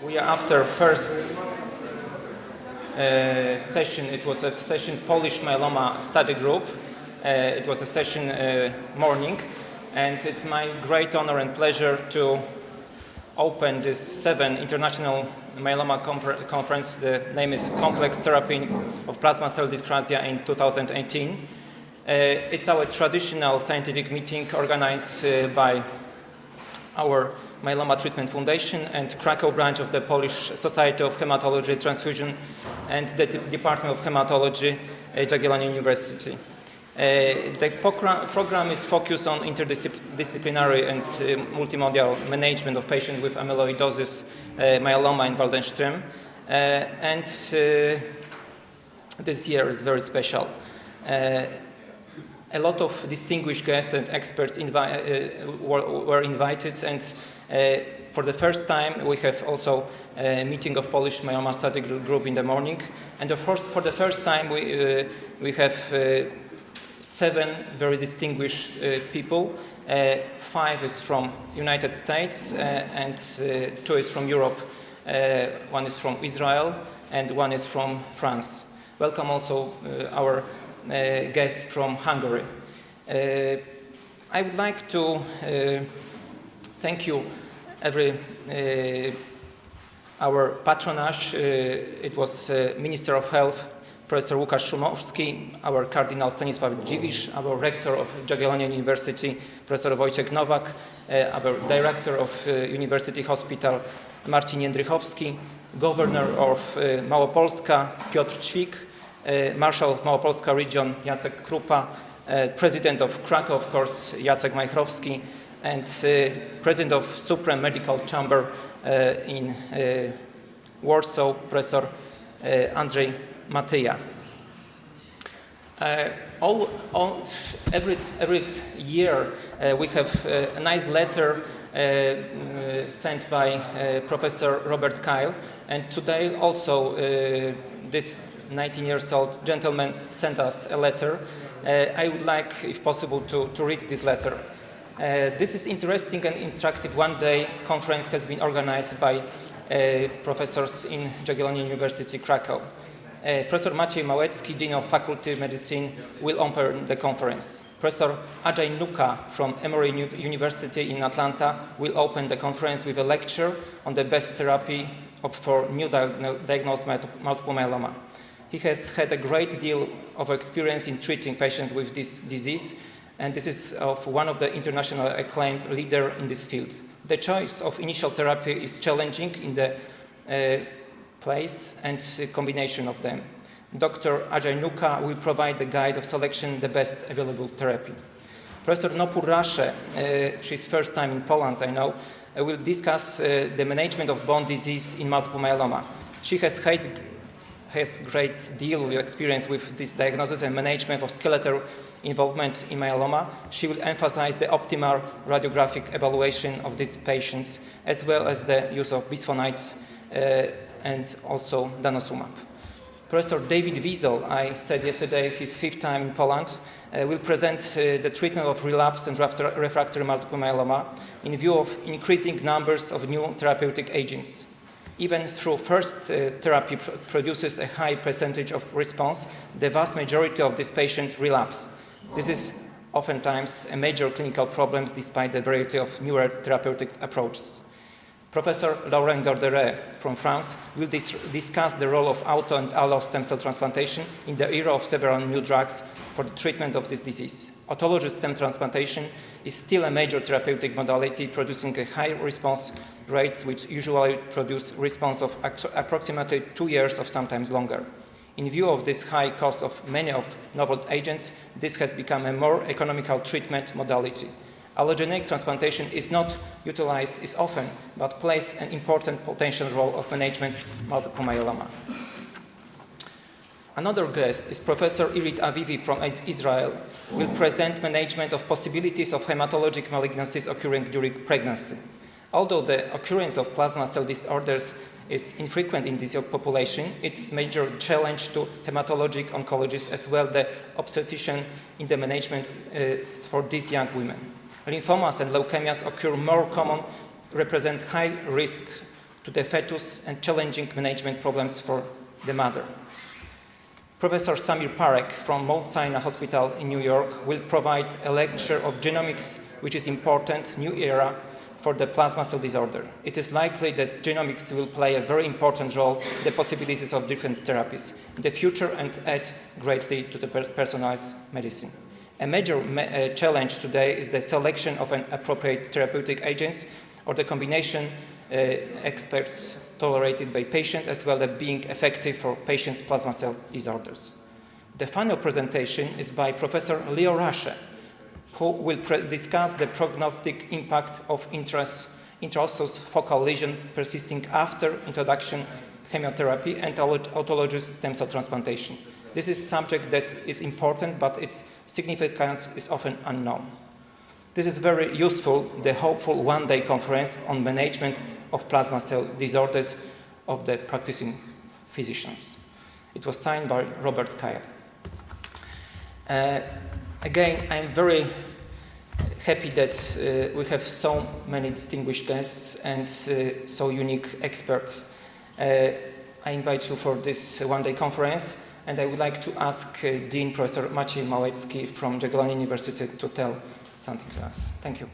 We are after first session. It was a session Polish myeloma study group. It was a session morning, and it's my great honor and pleasure to open this 7th International Myeloma Conference. The name is Complex Therapy of Plasma Cell Dyscrasia in 2018. It's our traditional scientific meeting organized by our Myeloma Treatment Foundation and Cracow branch of the Polish Society of Hematology, Transfusion, and the Department of Hematology at Jagiellonian University. The program is focused on interdisciplinary and multimodal management of patients with amyloidosis, myeloma, and Waldenström. And this year is very special. A lot of distinguished guests and experts were invited, and for the first time we have also a meeting of Polish myeloma study group in the morning. And of course, for the first time we have 7 very distinguished people. 5 is from United States and 2 is from Europe. 1 is from Israel and 1 is from France. Welcome also our guests from Hungary. I would like to thank you our patronage. It was Minister of Health, Professor Łukasz Szumowski, our Cardinal Stanisław Dziwisz, our Rector of Jagiellonian University, Professor Wojciech Nowak, our Director of University Hospital, Marcin Jędrychowski, Governor of Małopolska, Piotr Ćwik, Marshal of Małopolska Region, Jacek Krupa, President of Cracow, of course, Jacek Majchrowski, and President of Supreme Medical Chamber in Warsaw, Professor Andrzej Matyja. Every year we have a nice letter sent by Professor Robert Kyle, and today also this 19-year-old gentleman sent us a letter. I would like, if possible, to read this letter. This is interesting and instructive. One-day conference has been organized by professors in Jagiellonian University, Cracow. Professor Maciej Małecki, Dean of Faculty of Medicine, will open the conference. Professor Ajay Nuka from Emory University in Atlanta will open the conference with a lecture on the best therapy for new diagnosed multiple myeloma. He has had a great deal of experience in treating patients with this disease, and this is of one of the international acclaimed leader in this field. The choice of initial therapy is challenging in the place and combination of them. Dr. Ajay Nuka will provide the guide of selection the best available therapy. Professor Nopur Rashe, she's first time in Poland, I know, will discuss the management of bone disease in multiple myeloma. She has great deal of experience with this diagnosis and management of skeletal involvement in myeloma. She will emphasize the optimal radiographic evaluation of these patients, as well as the use of bisphosphonates and also denosumab. Professor David Wiesel, I said yesterday, his 5th time in Poland, will present the treatment of relapsed and refractory multiple myeloma in view of increasing numbers of new therapeutic agents. Even though first therapy produces a high percentage of response, the vast majority of these patients relapse. This is oftentimes a major clinical problem despite the variety of newer therapeutic approaches. Professor Laurent Gorderet from France will discuss the role of auto and allo stem cell transplantation in the era of several new drugs for the treatment of this disease. Autologous stem transplantation is still a major therapeutic modality, producing a high response rates, which usually produce response of approximately 2 years or sometimes longer. In view of this high cost of many of novel agents, this has become a more economical treatment modality. Allogeneic transplantation is not utilized as often, but plays an important potential role of management multiple myeloma. Another guest is Professor Irit Avivi from Israel, will present management of possibilities of hematologic malignancies occurring during pregnancy. Although the occurrence of plasma cell disorders is infrequent in this population, it's a major challenge to hematologic oncologists as well the obstetrician in the management for these young women. Lymphomas and leukemias occur more common, represent high risk to the fetus and challenging management problems for the mother. Professor Samir Parek from Mount Sinai Hospital in New York will provide a lecture of genomics, which is important new era for the plasma cell disorder. It is likely that genomics will play a very important role in the possibilities of different therapies in the future and add greatly to the personalized medicine. A major challenge today is the selection of an appropriate therapeutic agents or the combination experts tolerated by patients as well as being effective for patients' plasma cell disorders. The final presentation is by Professor Leo Rasche, who will discuss the prognostic impact of intraosseous focal lesion persisting after introduction chemotherapy and autologous stem cell transplantation. This is a subject that is important, but its significance is often unknown. This is very useful, the hopeful one-day conference on management of plasma cell disorders of the practicing physicians. It was signed by Robert Kyle. Again, I'm very happy that we have so many distinguished guests and so unique experts. I invite you for this one-day conference, and I would like to ask Dean Professor Maciej Małecki from Jagiellonian University to tell something to us. Thank you.